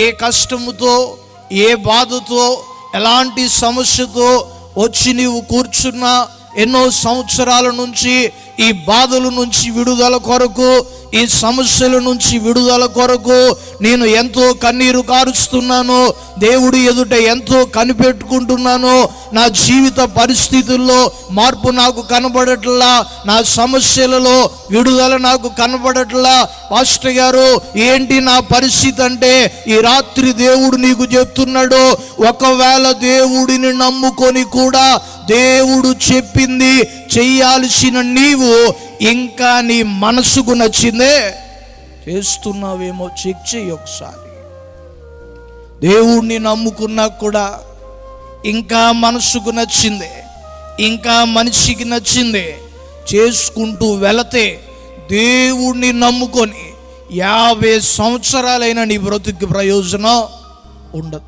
ఏ కష్టముతో, ఏ బాధతో, ఎలాంటి సమస్యతో వచ్చి నీవు కూర్చున్నా, ఎన్నో సంవత్సరాల నుంచి ఈ బాధల నుంచి విడుదల కొరకు, ఈ సమస్యల నుంచి విడుదల కొరకు నేను ఎంతో కన్నీరు కారుస్తున్నాను, దేవుడి ఎదుట ఎంతో కనిపెట్టుకుంటున్నాను. నా జీవిత పరిస్థితుల్లో మార్పు నాకు కనబడట్లా, నా సమస్యలలో విడుదల నాకు కనబడట్లా. పాస్టర్ గారు, ఏంటి నా పరిస్థితి అంటే, ఈ రాత్రి దేవుడు నీకు చెప్తున్నాడు, ఒకవేళ దేవుడిని నమ్ముకొని కూడా దేవుడు చెప్పింది చెయ్యాల్సిన నీవు ఇంకా నీ మనసుకు నచ్చిందే చేస్తున్నావేమో చెక్ చెయ్యి ఒకసారి. దేవుడిని నమ్ముకున్నా కూడా ఇంకా మనసుకు నచ్చిందే, ఇంకా మనిషికి నచ్చిందే చేసుకుంటూ వెళితే దేవుడిని నమ్ముకొని 50 సంవత్సరాలైనా నీ బ్రతుకు ప్రయోజనం ఉండదు.